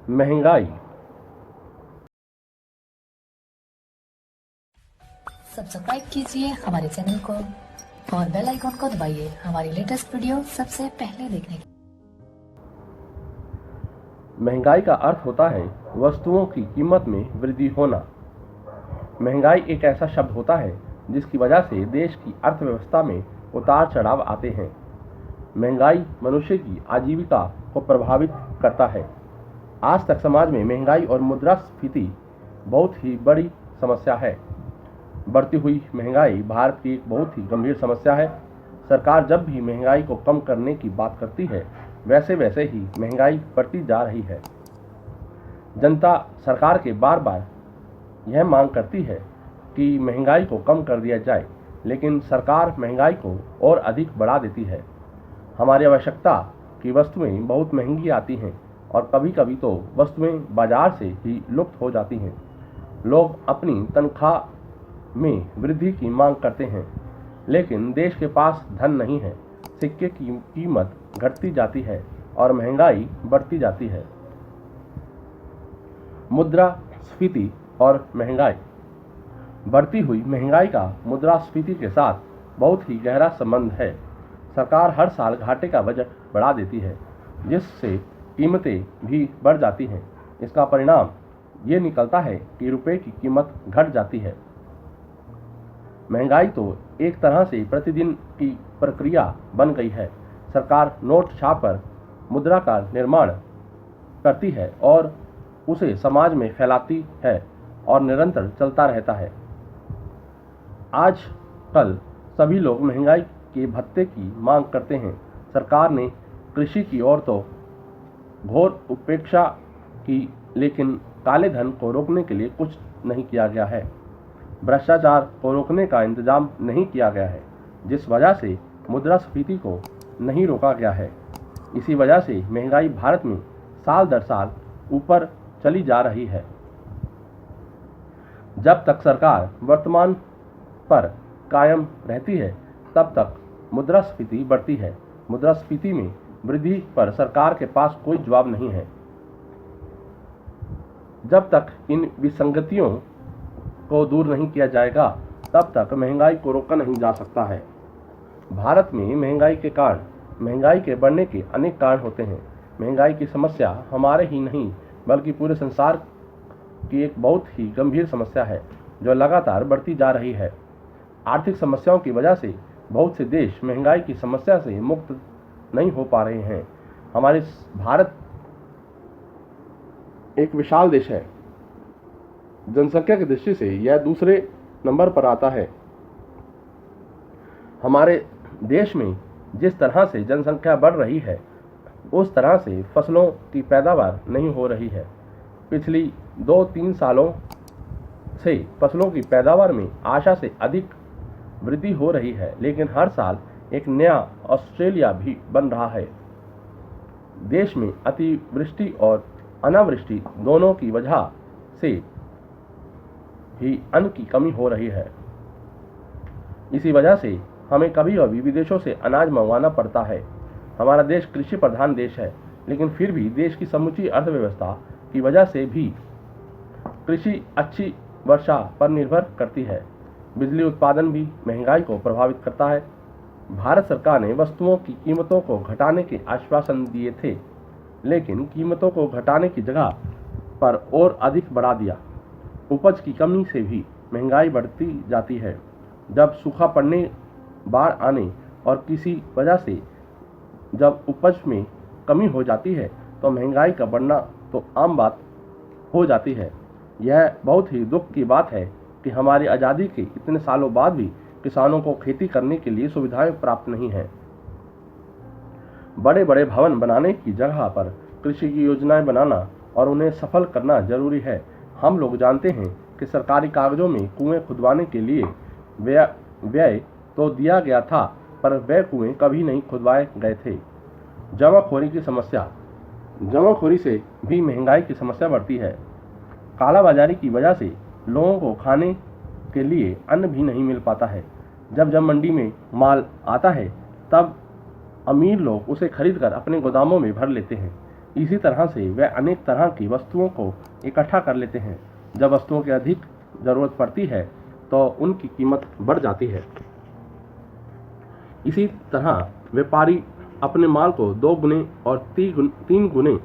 महंगाई। सब्सक्राइब कीजिए हमारे चैनल को और बेल आइकॉन को दबाइए हमारी लेटेस्ट वीडियो सबसे पहले देखने के लिए। महंगाई का अर्थ होता है वस्तुओं की कीमत में वृद्धि होना। महंगाई एक ऐसा शब्द होता है जिसकी वजह से देश की अर्थव्यवस्था में उतार चढ़ाव आते हैं। महंगाई मनुष्य की आजीविका को प्रभावित करता है। आज तक समाज में महंगाई और मुद्रास्फीति बहुत ही बड़ी समस्या है। बढ़ती हुई महंगाई भारत की एक बहुत ही गंभीर समस्या है। सरकार जब भी महंगाई को कम करने की बात करती है, वैसे वैसे ही महंगाई बढ़ती जा रही है। जनता सरकार के बार बार यह मांग करती है कि महंगाई को कम कर दिया जाए, लेकिन सरकार महंगाई को और अधिक बढ़ा देती है। हमारी आवश्यकता की वस्तुएं बहुत महंगी आती हैं और कभी कभी तो वस्तुएं बाजार से ही लुप्त हो जाती हैं। लोग अपनी तनख्वाह में वृद्धि की मांग करते हैं, लेकिन देश के पास धन नहीं है। सिक्के की कीमत घटती जाती है और महंगाई बढ़ती जाती है। मुद्रास्फीति और महंगाई। बढ़ती हुई महंगाई का मुद्रास्फीति के साथ बहुत ही गहरा संबंध है। सरकार हर साल घाटे का बजट बढ़ा देती है, जिससे कीमतें भी बढ़ जाती हैं। इसका परिणाम ये निकलता है कि रुपए की कीमत घट जाती है। महंगाई तो एक तरह से प्रतिदिन की प्रक्रिया बन गई है। सरकार नोट छापकर मुद्रा का निर्माण करती है और उसे समाज में फैलाती है और निरंतर चलता रहता है। आजकल सभी लोग महंगाई के भत्ते की मांग करते हैं। सरकार ने कृषि की ओर तो घोर उपेक्षा की, लेकिन काले धन को रोकने के लिए कुछ नहीं किया गया है। भ्रष्टाचार को रोकने का इंतजाम नहीं किया गया है, जिस वजह से मुद्रास्फीति को नहीं रोका गया है। इसी वजह से महंगाई भारत में साल दर साल ऊपर चली जा रही है। जब तक सरकार वर्तमान पर कायम रहती है, तब तक मुद्रास्फीति बढ़ती है। मुद्रास्फीति में वृद्धि पर सरकार के पास कोई जवाब नहीं है। जब तक इन विसंगतियों को दूर नहीं किया जाएगा, तब तक महंगाई को रोका नहीं जा सकता है। भारत में महंगाई के बढ़ने के अनेक कारण होते हैं। महंगाई की समस्या हमारे ही नहीं बल्कि पूरे संसार की एक बहुत ही गंभीर समस्या है, जो लगातार बढ़ती जा रही है। आर्थिक समस्याओं की वजह से बहुत से देश महंगाई की समस्या से मुक्त नहीं हो पा रहे हैं। हमारे भारत एक विशाल देश है। जनसंख्या की दृष्टि से यह दूसरे नंबर पर आता है। हमारे देश में जिस तरह से जनसंख्या बढ़ रही है, उस तरह से फसलों की पैदावार नहीं हो रही है। पिछली 2-3 सालों से फसलों की पैदावार में आशा से अधिक वृद्धि हो रही है, लेकिन हर साल एक नया ऑस्ट्रेलिया भी बन रहा है। देश में अतिवृष्टि और अनावृष्टि दोनों की वजह से ही अन्न की कमी हो रही है। इसी वजह से हमें कभी कभी विदेशों से अनाज मंगवाना पड़ता है। हमारा देश कृषि प्रधान देश है, लेकिन फिर भी देश की समूची अर्थव्यवस्था की वजह से भी कृषि अच्छी वर्षा पर निर्भर करती है। बिजली उत्पादन भी महंगाई को प्रभावित करता है। भारत सरकार ने वस्तुओं की कीमतों को घटाने के आश्वासन दिए थे, लेकिन कीमतों को घटाने की जगह पर और अधिक बढ़ा दिया। उपज की कमी से भी महंगाई बढ़ती जाती है। जब सूखा पड़ने, बाढ़ आने और किसी वजह से जब उपज में कमी हो जाती है, तो महंगाई का बढ़ना तो आम बात हो जाती है। यह बहुत ही दुख की बात है कि हमारी आज़ादी के इतने सालों बाद भी किसानों को खेती करने के लिए सुविधाएं प्राप्त नहीं है। बड़े बड़े भवन बनाने की जगह पर कृषि की योजनाएं बनाना और उन्हें सफल करना जरूरी है। हम लोग जानते हैं कि सरकारी कागजों में कुएं खुदवाने के लिए व्यय तो दिया गया था, पर वह कुएं कभी नहीं खुदवाए गए थे। जमाखोरी की समस्या। जमाखोरी से भी महंगाई की समस्या बढ़ती है। कालाबाजारी की वजह से लोगों को खाने के लिए अन्न भी नहीं मिल पाता है। जब मंडी में माल आता है, तब अमीर लोग उसे खरीदकर अपने गोदामों में भर लेते हैं। इसी तरह से वे अनेक तरह की वस्तुओं को इकट्ठा कर लेते हैं। जब वस्तुओं की अधिक जरूरत पड़ती है तो उनकी कीमत बढ़ जाती है। इसी तरह व्यापारी अपने माल को 2 गुने और 3 गुने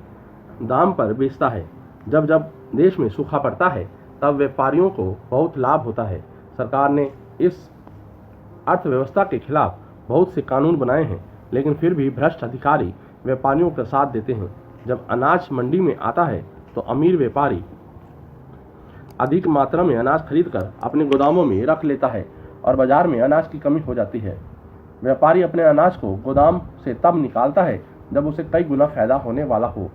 दाम पर बेचता है। जब जब देश में सूखा पड़ता है तब व्यापारियों को बहुत लाभ होता है। सरकार ने इस अर्थव्यवस्था के खिलाफ बहुत से कानून बनाए हैं, लेकिन फिर भी भ्रष्ट अधिकारी व्यापारियों का साथ देते हैं। जब अनाज मंडी में आता है तो अमीर व्यापारी अधिक मात्रा में अनाज खरीदकर अपने गोदामों में रख लेता है और बाजार में अनाज की कमी हो जाती है। व्यापारी अपने अनाज को गोदाम से तब निकालता है जब उसे कई गुना फायदा होने वाला हो।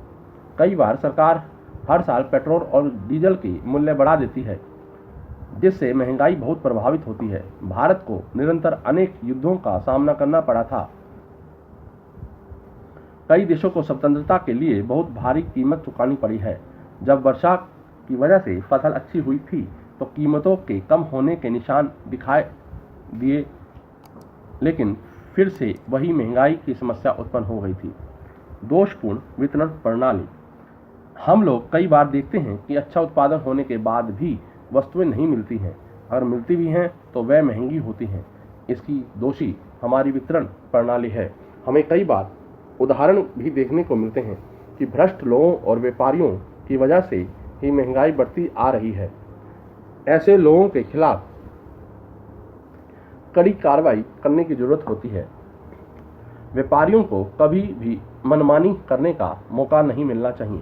कई बार सरकार हर साल पेट्रोल और डीजल की मूल्य बढ़ा देती है, जिससे महंगाई बहुत प्रभावित होती है। भारत को निरंतर अनेक युद्धों का सामना करना पड़ा था। कई देशों को स्वतंत्रता के लिए बहुत भारी कीमत चुकानी पड़ी है। जब वर्षा की वजह से फसल अच्छी हुई थी तो कीमतों के कम होने के निशान दिखाई दिए, लेकिन फिर से वही महंगाई की समस्या उत्पन्न हो गई थी। दोषपूर्ण वितरण प्रणाली। हम लोग कई बार देखते हैं कि अच्छा उत्पादन होने के बाद भी वस्तुएं नहीं मिलती हैं। अगर मिलती भी हैं तो वह महंगी होती हैं। इसकी दोषी हमारी वितरण प्रणाली है। हमें कई बार उदाहरण भी देखने को मिलते हैं कि भ्रष्ट लोगों और व्यापारियों की वजह से ही महंगाई बढ़ती आ रही है। ऐसे लोगों के खिलाफ कड़ी कार्रवाई करने की जरूरत होती है। व्यापारियों को कभी भी मनमानी करने का मौका नहीं मिलना चाहिए।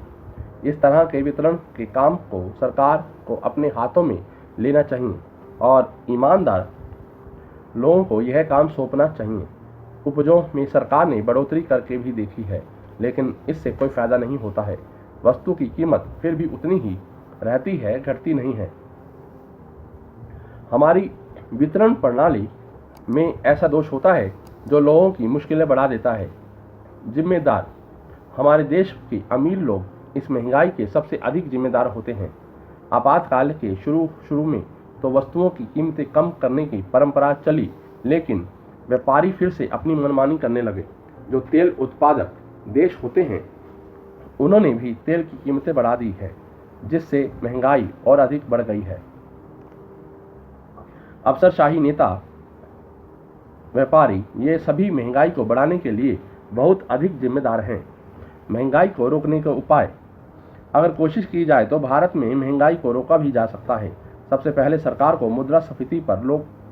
इस तरह के वितरण के काम को सरकार को अपने हाथों में लेना चाहिए और ईमानदार लोगों को यह काम सौंपना चाहिए। उपजों में सरकार ने बढ़ोतरी करके भी देखी है, लेकिन इससे कोई फायदा नहीं होता है। वस्तु की कीमत फिर भी उतनी ही रहती है, घटती नहीं है। हमारी वितरण प्रणाली में ऐसा दोष होता है जो लोगों की मुश्किलें बढ़ा देता है। जिम्मेदार हमारे देश के अमीर लोग इस महंगाई के सबसे अधिक जिम्मेदार होते हैं। आपातकाल के शुरू में तो वस्तुओं की कीमतें कम करने की परंपरा चली, लेकिन व्यापारी फिर से अपनी मनमानी करने लगे। जो तेल उत्पादक देश होते हैं उन्होंने भी तेल की कीमतें बढ़ा दी है, जिससे महंगाई और अधिक बढ़ गई है। अफसरशाही नेता, व्यापारी, ये सभी महंगाई को बढ़ाने के लिए बहुत अधिक जिम्मेदार हैं। महंगाई को रोकने के उपाय अगर कोशिश की जाए तो भारत में महंगाई को रोका भी जा सकता है। सबसे पहले सरकार को मुद्रास्फीति पर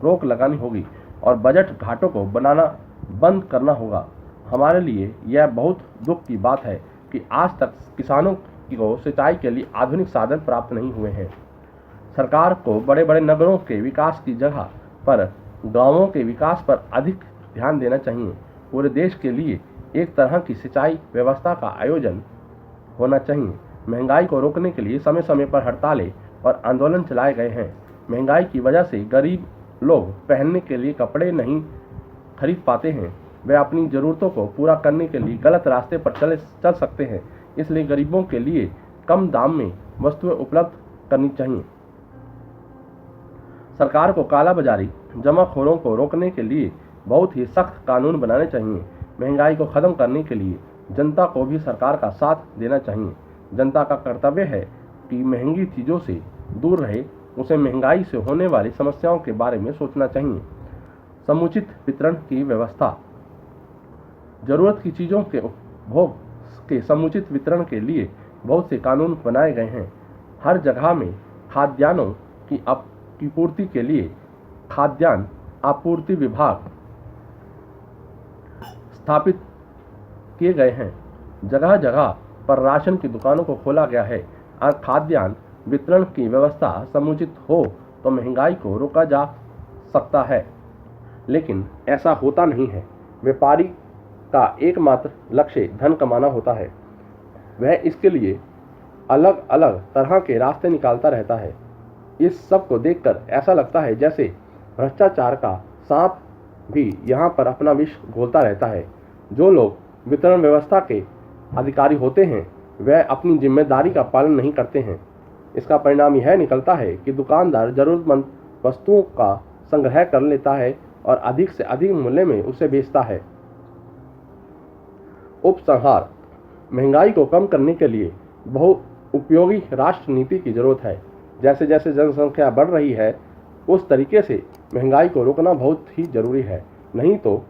रोक लगानी होगी और बजट घाटों को बनाना बंद करना होगा। हमारे लिए यह बहुत दुख की बात है कि आज तक किसानों को सिंचाई के लिए आधुनिक साधन प्राप्त नहीं हुए हैं। सरकार को बड़े बड़े नगरों के विकास की जगह पर गांवों के विकास पर अधिक ध्यान देना चाहिए। पूरे देश के लिए एक तरह की सिंचाई व्यवस्था का आयोजन होना चाहिए। महंगाई को रोकने के लिए समय समय पर हड़तालें और आंदोलन चलाए गए हैं। महंगाई की वजह से गरीब लोग पहनने के लिए कपड़े नहीं खरीद पाते हैं। वे अपनी ज़रूरतों को पूरा करने के लिए गलत रास्ते पर चल सकते हैं। इसलिए गरीबों के लिए कम दाम में वस्तुएं उपलब्ध करनी चाहिए। सरकार को कालाबाजारी, जमाखोरों को रोकने के लिए बहुत ही सख्त कानून बनाने चाहिए। महंगाई को ख़त्म करने के लिए जनता को भी सरकार का साथ देना चाहिए। जनता का कर्तव्य है कि महंगी चीज़ों से दूर रहे। उसे महंगाई से होने वाली समस्याओं के बारे में सोचना चाहिए। समुचित वितरण की व्यवस्था। जरूरत की चीज़ों के उपभोग के समुचित वितरण के लिए बहुत से कानून बनाए गए हैं। हर जगह में खाद्यान्नों की पूर्ति के लिए खाद्यान्न आपूर्ति विभाग स्थापित किए गए हैं। जगह जगह पर राशन की दुकानों को खोला गया है। और खाद्यान्न वितरण की व्यवस्था समुचित हो तो महंगाई को रोका जा सकता है, लेकिन ऐसा होता नहीं है। व्यापारी का एकमात्र लक्ष्य धन कमाना होता है। वह इसके लिए अलग अलग तरह के रास्ते निकालता रहता है। इस सब को देखकर ऐसा लगता है जैसे भ्रष्टाचार का सांप भी यहाँ पर अपना विष घोलता रहता है। जो लोग वितरण व्यवस्था के अधिकारी होते हैं वह अपनी जिम्मेदारी का पालन नहीं करते हैं। इसका परिणाम यह निकलता है कि दुकानदार जरूरतमंद वस्तुओं का संग्रह कर लेता है और अधिक से अधिक मूल्य में उसे बेचता है। उपसंहार। महंगाई को कम करने के लिए बहु उपयोगी राष्ट्र नीति की जरूरत है। जैसे जैसे जनसंख्या बढ़ रही है उस तरीके से महंगाई को रोकना बहुत ही जरूरी है, नहीं तो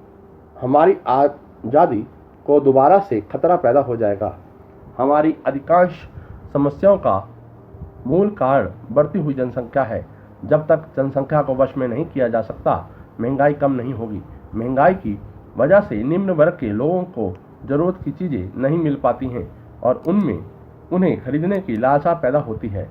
हमारी आज़ादी को दोबारा से खतरा पैदा हो जाएगा। हमारी अधिकांश समस्याओं का मूल कारण बढ़ती हुई जनसंख्या है। जब तक जनसंख्या को वश में नहीं किया जा सकता, महंगाई कम नहीं होगी। महंगाई की वजह से निम्न वर्ग के लोगों को ज़रूरत की चीज़ें नहीं मिल पाती हैं और उन्हें खरीदने की लालसा पैदा होती है।